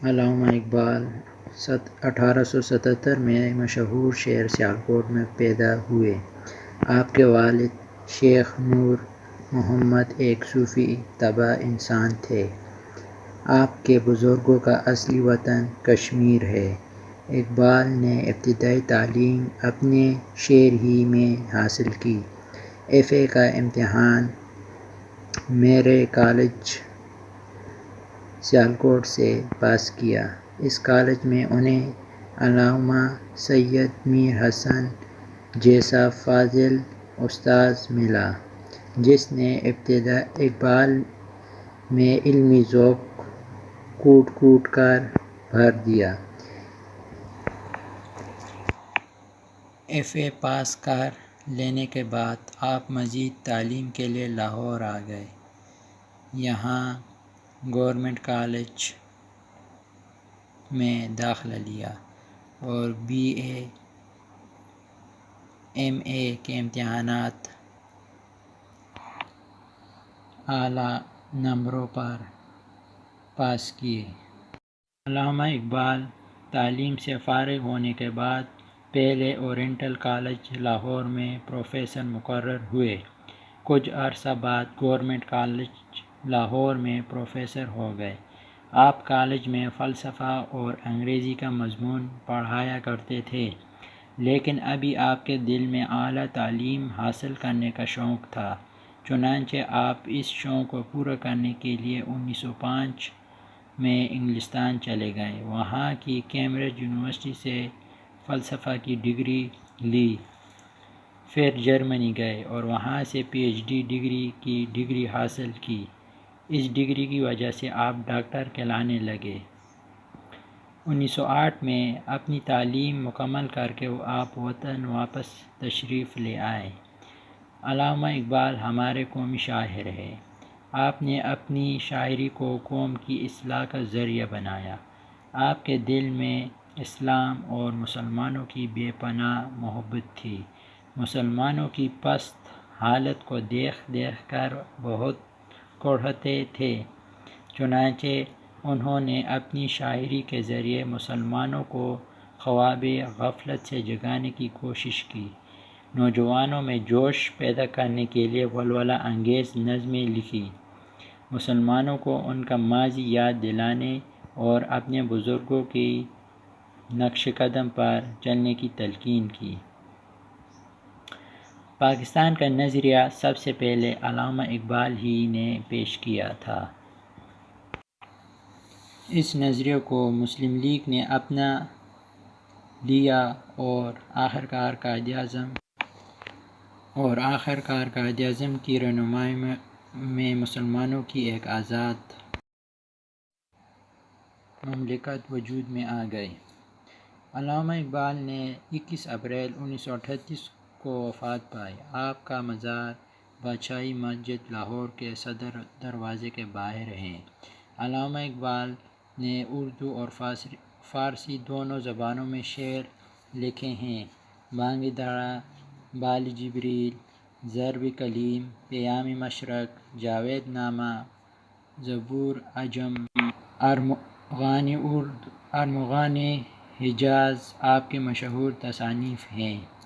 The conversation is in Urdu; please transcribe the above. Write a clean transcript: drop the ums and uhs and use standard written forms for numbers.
علامہ اقبال 1877 میں مشہور شہر سیالکوٹ میں پیدا ہوئے۔ آپ کے والد شیخ نور محمد ایک صوفی طبع انسان تھے۔ آپ کے بزرگوں کا اصلی وطن کشمیر ہے۔ اقبال نے ابتدائی تعلیم اپنے شہر ہی میں حاصل کی۔ ایف اے کا امتحان میرے کالج سیالکوٹ سے پاس کیا۔ اس کالج میں انہیں علامہ سید میر حسن جیسا فاضل استاذ ملا، جس نے اقبال میں علمی ذوق کوٹ کوٹ کر بھر دیا۔ ایف اے پاس کر لینے کے بعد آپ مزید تعلیم کے لیے لاہور آ گئے۔ یہاں گورنمنٹ کالج میں داخلہ لیا اور بی اے ایم اے کے امتحانات اعلیٰ نمبروں پر پاس کیے۔ علامہ اقبال تعلیم سے فارغ ہونے کے بعد پہلے اورینٹل کالج لاہور میں پروفیسر مقرر ہوئے۔ کچھ عرصہ بعد گورنمنٹ کالج لاہور میں پروفیسر ہو گئے۔ آپ کالج میں فلسفہ اور انگریزی کا مضمون پڑھایا کرتے تھے، لیکن ابھی آپ کے دل میں اعلیٰ تعلیم حاصل کرنے کا شوق تھا۔ چنانچہ آپ اس شوق کو پورا کرنے کے لیے 1905 میں انگلستان چلے گئے۔ وہاں کی کیمبرج یونیورسٹی سے فلسفہ کی ڈگری لی۔ پھر جرمنی گئے اور وہاں سے پی ایچ ڈی کی ڈگری حاصل کی۔ اس ڈگری کی وجہ سے آپ ڈاکٹر کہلانے لگے۔ 1908 میں اپنی تعلیم مکمل کر کے آپ وطن واپس تشریف لے آئے۔ علامہ اقبال ہمارے قومی شاعر ہیں۔ آپ نے اپنی شاعری کو قوم کی اصلاح کا ذریعہ بنایا۔ آپ کے دل میں اسلام اور مسلمانوں کی بے پناہ محبت تھی۔ مسلمانوں کی پست حالت کو دیکھ دیکھ کر بہت کڑھتے تھے، چنانچہ انہوں نے اپنی شاعری کے ذریعے مسلمانوں کو خواب غفلت سے جگانے کی کوشش کی۔ نوجوانوں میں جوش پیدا کرنے کے لیے ولولہ انگیز نظمیں لکھیں، مسلمانوں کو ان کا ماضی یاد دلانے اور اپنے بزرگوں کی نقش قدم پر چلنے کی تلقین کی۔ پاکستان کا نظریہ سب سے پہلے علامہ اقبال ہی نے پیش کیا تھا۔ اس نظریے کو مسلم لیگ نے اپنا لیا اور آخرکار قائد-اعظم کی رہنمائی میں مسلمانوں کی ایک آزاد مملکت وجود میں آ گئی۔ علامہ اقبال نے 21 اپریل 1938 کو وفات پائی۔ آپ کا مزار بادشاہی مسجد لاہور کے صدر دروازے کے باہر ہے۔ علامہ اقبال نے اردو اور فارسی دونوں زبانوں میں شعر لکھے ہیں۔ بانگ درا، بال جبریل، ضرب کلیم، پیام مشرق، جاوید نامہ، زبور عجم، ارمغان حجاز آپ کی مشہور تصانیف ہیں۔